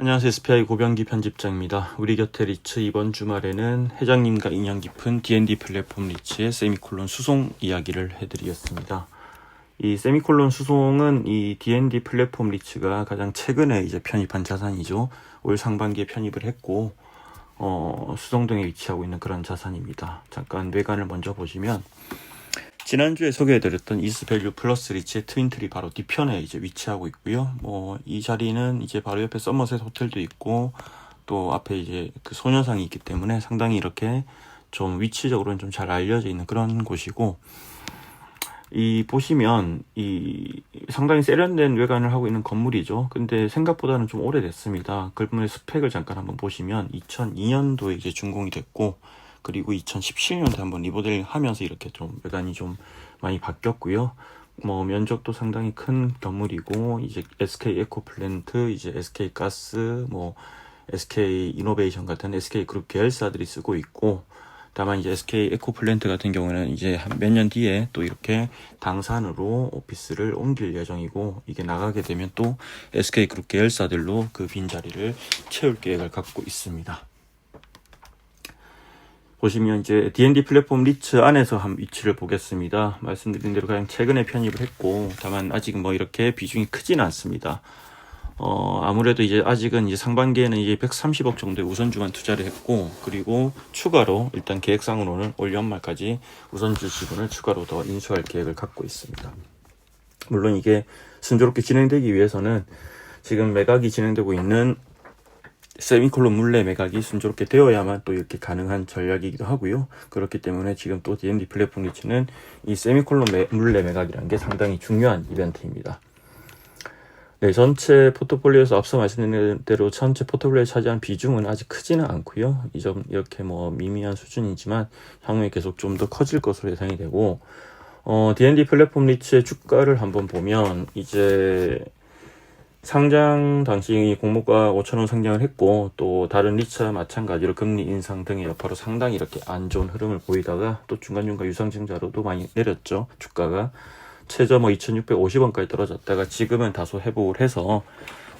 안녕하세요. SPI 고병기 편집장입니다. 우리 곁에 리츠 이번 주말에는 회장님과 인연 깊은 D&D 플랫폼 리츠의 세미콜론 수송 이야기를 해드리겠습니다. 이 세미콜론 수송은 이 D&D 플랫폼 리츠가 가장 최근에 이제 편입한 자산이죠. 올 상반기에 편입을 했고 수성동에 위치하고 있는 그런 자산입니다. 잠깐 외관을 먼저 보시면 지난주에 소개해드렸던 이스밸류 플러스 리츠의 트윈트리 바로 뒤편에 이제 위치하고 있고요. 이 자리는 이제 바로 옆에 서머셋 호텔도 있고 또 앞에 이제 그 소녀상이 있기 때문에 상당히 이렇게 좀 위치적으로는 좀 잘 알려져 있는 그런 곳이고, 이 보시면 이 상당히 세련된 외관을 하고 있는 건물이죠. 근데 생각보다는 좀 오래됐습니다. 건물의 스펙을 잠깐 한번 보시면 2002년도에 이제 준공이 됐고, 그리고 2017년도에 한번 리모델링 하면서 이렇게 좀 외관이 좀 많이 바뀌었고요. 면적도 상당히 큰 건물이고, 이제 SK 에코플랜트, 이제 SK 가스, SK 이노베이션 같은 SK 그룹 계열사들이 쓰고 있고, 다만 이제 SK 에코플랜트 같은 경우는 이제 한 몇 년 뒤에 또 이렇게 당산으로 오피스를 옮길 예정이고, 이게 나가게 되면 또 SK 그룹 계열사들로 그 빈자리를 채울 계획을 갖고 있습니다. 보시면 이제 D&D 플랫폼 리츠 안에서 한 위치를 보겠습니다. 말씀드린 대로 가장 최근에 편입을 했고, 다만 아직 이렇게 비중이 크진 않습니다. 아무래도 이제 아직은 이제 상반기에는 이제 130억 정도의 우선주만 투자를 했고, 그리고 추가로 일단 계획상으로는 올 연말까지 우선주 지분을 추가로 더 인수할 계획을 갖고 있습니다. 물론 이게 순조롭게 진행되기 위해서는 지금 매각이 진행되고 있는 세미콜론 물레 매각이 순조롭게 되어야만 또 이렇게 가능한 전략이기도 하고요. 그렇기 때문에 지금 또 D&D 플랫폼 리츠는 이 세미콜론 물레 매각이라는 게 상당히 중요한 이벤트입니다. 네, 전체 포트폴리오에서 앞서 말씀드린 대로 전체 포트폴리오에 차지한 비중은 아직 크지는 않고요. 이 점 이렇게 미미한 수준이지만 향후에 계속 좀 더 커질 것으로 예상이 되고, D&D 플랫폼 리츠의 주가를 한번 보면 이제 상장 당시 공모가 5,000원 상장을 했고, 또 다른 리츠와 마찬가지로 금리 인상 등의 여파로 상당히 이렇게 안 좋은 흐름을 보이다가 또 중간중간 유상증자로도 많이 내렸죠. 주가가 최저 2,650원까지 떨어졌다가 지금은 다소 회복을 해서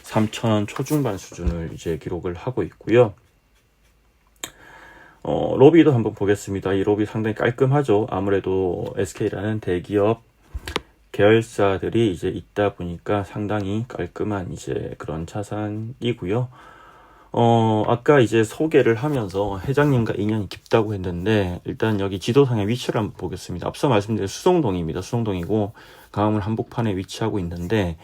3,000원 초중반 수준을 이제 기록을 하고 있고요. 로비도 한번 보겠습니다. 이 로비 상당히 깔끔하죠. 아무래도 SK라는 대기업 계열사들이 이제 있다 보니까 상당히 깔끔한 이제 그런 자산이고요. 아까 이제 소개를 하면서 회장님과 인연이 깊다고 했는데, 일단 여기 지도상의 위치를 한번 보겠습니다. 앞서 말씀드린 수성동입니다. 수성동이고 강화문 한복판에 위치하고 있는데,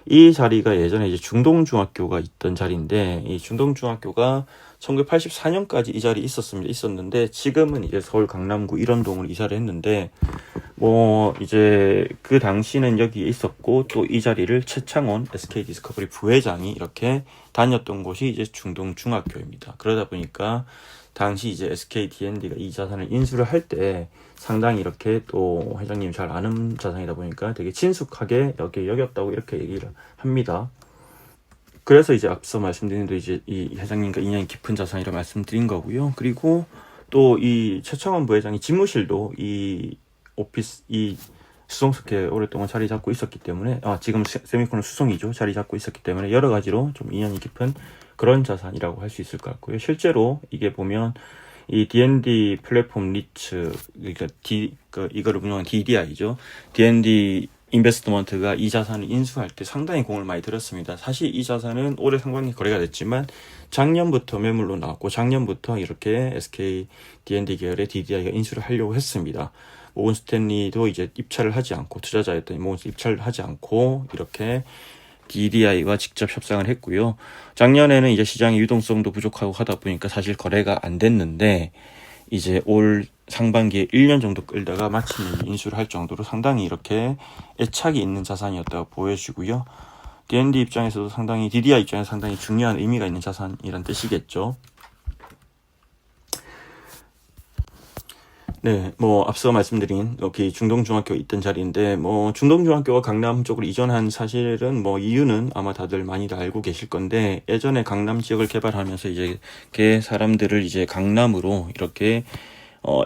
이 자리가 예전에 이제 중동중학교가 있던 자리인데, 이 중동중학교가 1984년까지 이 자리에 있었는데, 지금은 이제 서울 강남구 일원동으로 이사를 했는데, 이제 그 당시는 여기에 있었고, 또 이 자리를 최창원 SK 디스커버리 부회장이 이렇게 다녔던 곳이 이제 중동중학교입니다. 그러다 보니까 당시 이제 SK D&D가 이 자산을 인수를 할 때 상당히 이렇게 또 회장님이 잘 아는 자산이다 보니까 되게 친숙하게 여겼다고 이렇게 얘기를 합니다. 그래서 이제 앞서 말씀드린 대로 이제 이 회장님과 인연이 깊은 자산이라 말씀드린 거고요. 그리고 또 이 최창원 부회장이 집무실도 이 오피스 이 수송스케 오랫동안 자리 잡고 있었기 때문에, 지금 세미콜론 수송이죠. 자리 잡고 있었기 때문에 여러 가지로 좀 인연이 깊은 그런 자산이라고 할 수 있을 것 같고요. 실제로 이게 보면 이 D&D 플랫폼 리츠, 그러니까 이거를 운영한 DDI죠. D&D 인베스트먼트가 이 자산을 인수할 때 상당히 공을 많이 들였습니다. 사실 이 자산은 올해 상반기 거래가 됐지만 작년부터 매물로 나왔고, 작년부터 이렇게 SK D&D 계열의 DDI가 인수를 하려고 했습니다. 모건 스탠리도 이제 입찰을 하지 않고, 투자자였던 모건 입찰을 하지 않고 이렇게 DDI와 직접 협상을 했고요. 작년에는 이제 시장의 유동성도 부족하고 하다 보니까 사실 거래가 안 됐는데, 이제 올 상반기에 1년 정도 끌다가 마침 인수를 할 정도로 상당히 이렇게 애착이 있는 자산이었다고 보여지고요. D&D 입장에서도 상당히, DDI 입장에서 상당히 중요한 의미가 있는 자산이란 뜻이겠죠. 네, 앞서 말씀드린 여기 중동중학교 있던 자리인데, 중동중학교가 강남 쪽으로 이전한 사실은 이유는 아마 다들 많이들 알고 계실 건데, 예전에 강남 지역을 개발하면서 이제 사람들을 이제 강남으로 이렇게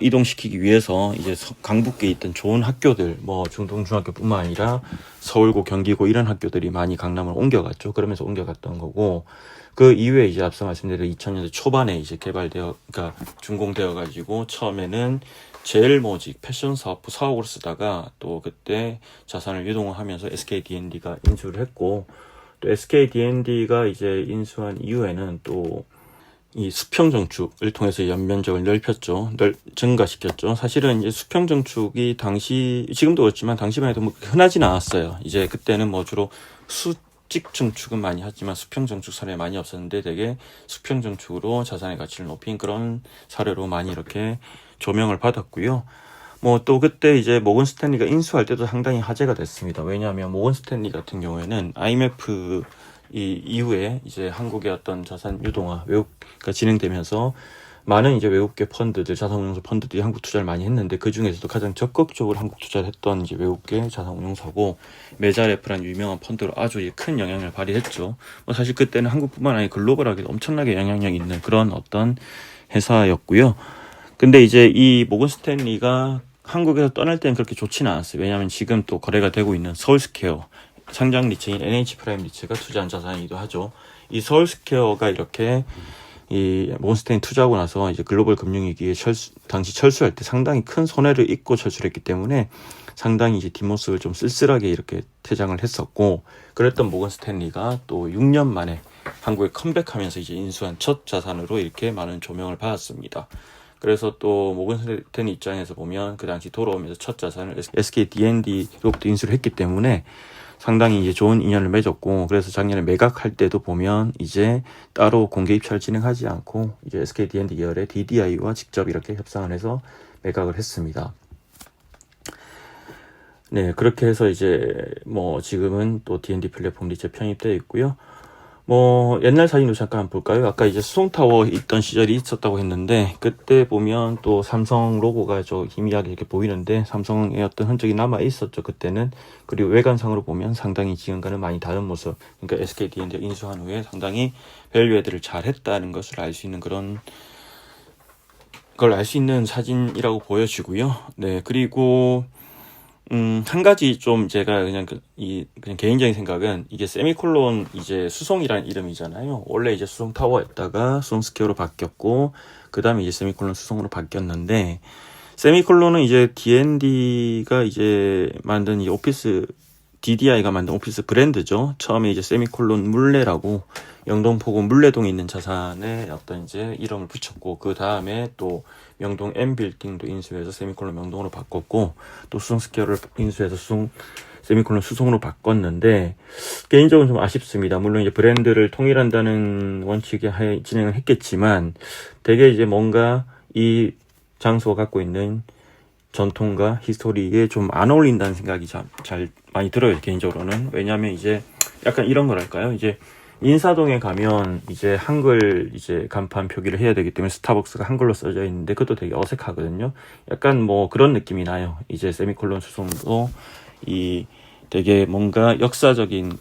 이동시키기 위해서 이제 강북계에 있던 좋은 학교들, 중동중학교뿐만 아니라 서울고, 경기고 이런 학교들이 많이 강남으로 옮겨갔죠. 그러면서 옮겨갔던 거고, 그 이후에 이제 앞서 말씀드린 2000년대 초반에 이제 그러니까 준공되어 가지고 처음에는 제일 모직 패션 사업부 사옥으로 쓰다가 또 그때 자산을 유동하면서 SK D&D가 인수를 했고, 또 SK D&D가 이제 인수한 이후에는 또 이 수평 정축을 통해서 연면적을 넓혔죠. 증가시켰죠. 사실은 이제 수평 정축이 지금도 그렇지만 당시만 해도 뭐 흔하진 않았어요. 이제 그때는 뭐 주로 수직 정축은 많이 하지만 수평 정축 사례 많이 없었는데, 되게 수평 정축으로 자산의 가치를 높인 그런 사례로 많이 이렇게 조명을 받았고요. 뭐 또 그때 이제 모건 스탠리가 인수할 때도 상당히 화제가 됐습니다. 왜냐하면 모건 스탠리 같은 경우에는 IMF 이후에 이제 한국의 어떤 자산 유동화, 외국가 진행되면서 많은 이제 외국계 펀드들, 자산운용사 펀드들이 한국 투자를 많이 했는데, 그 중에서도 가장 적극적으로 한국 투자를 했던 이제 외국계 자산운용사고, 메자레프라는 유명한 펀드로 아주 큰 영향을 발휘했죠. 뭐 사실 그때는 한국뿐만 아니라 글로벌하게 엄청나게 영향력 있는 그런 어떤 회사였고요. 근데 이제 이 모건 스탠리가 한국에서 떠날 때는 그렇게 좋지는 않았어요. 왜냐하면 지금 또 거래가 되고 있는 서울스퀘어, 상장 리츠인 NH 프라임 리츠가 투자한 자산이기도 하죠. 이 서울스퀘어가 이렇게 이 모건스탠리 투자하고 나서 이제 글로벌 금융위기에 당시 철수할 때 상당히 큰 손해를 입고 철수했기 때문에 상당히 이제 뒷모습을 좀 쓸쓸하게 이렇게 퇴장을 했었고, 그랬던 모건 스탠리가 또 6년 만에 한국에 컴백하면서 이제 인수한 첫 자산으로 이렇게 많은 조명을 받았습니다. 그래서 또 모건 스탠리 입장에서 보면 그 당시 돌아오면서 첫 자산을 SK D&D로부터 인수를 했기 때문에 상당히 이제 좋은 인연을 맺었고, 그래서 작년에 매각할 때도 보면 이제 따로 공개 입찰을 진행하지 않고 이제 SK D&D 계열의 DDI와 직접 이렇게 협상을 해서 매각을 했습니다. 네, 그렇게 해서 이제 뭐 지금은 또 D&D 플랫폼 리츠에 편입되어 있고요. 뭐 옛날 사진도 잠깐 볼까요? 아까 이제 수송타워 있던 시절이 있었다고 했는데, 그때 보면 또 삼성 로고가 좀 희미하게 이렇게 보이는데 삼성의 어떤 흔적이 남아 있었죠, 그때는. 그리고 외관상으로 보면 상당히 지금과는 많이 다른 모습, 그러니까 SK D&D 인수한 후에 상당히 밸류에드를 잘 했다는 것을 알 수 있는 그런 걸 알 수 있는 사진이라고 보여지고요. 네, 그리고 한 가지 좀 제가 그냥 그냥 개인적인 생각은, 이게 세미콜론 이제 수송이라는 이름이잖아요. 원래 이제 수송 타워였다가 수송 스퀘어로 바뀌었고, 그 다음에 이제 세미콜론 수송으로 바뀌었는데, 세미콜론은 이제 D&D가 이제 만든 이 오피스, DDI가 만든 오피스 브랜드죠. 처음에 이제 세미콜론 물레라고 영등포구 물레동에 있는 자산에 어떤 이제 이름을 붙였고, 그 다음에 또 명동 M빌딩도 인수해서 세미콜론 명동으로 바꿨고, 또 수송 스퀘어를 인수해서 세미콜론 수송으로 바꿨는데, 개인적으로 좀 아쉽습니다. 물론 이제 브랜드를 통일한다는 원칙에 하에 진행을 했겠지만, 되게 이제 뭔가 이 장소가 갖고 있는 전통과 히스토리에 좀 안 어울린다는 생각이 잘 많이 들어요, 개인적으로는. 왜냐하면 이제 약간 이런 거랄까요? 이제 인사동에 가면 이제 한글 이제 간판 표기를 해야 되기 때문에 스타벅스가 한글로 써져 있는데, 그것도 되게 어색하거든요. 약간 뭐 그런 느낌이 나요. 이제 세미콜론 수송도 이 되게 뭔가 역사적인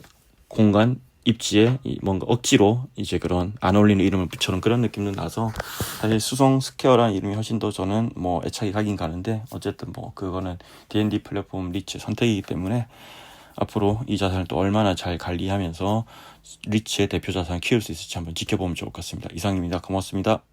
공간 입지에 뭔가 억지로 이제 그런 안 어울리는 이름을 붙여놓은 그런 느낌도 나서, 사실 수송 스퀘어라는 이름이 훨씬 더 저는 뭐 애착이 가긴 가는데, 어쨌든 뭐 그거는 D&D 플랫폼 리츠 선택이기 때문에 앞으로 이 자산을 또 얼마나 잘 관리하면서 리츠의 대표 자산을 키울 수 있을지 한번 지켜보면 좋을 것 같습니다. 이상입니다. 고맙습니다.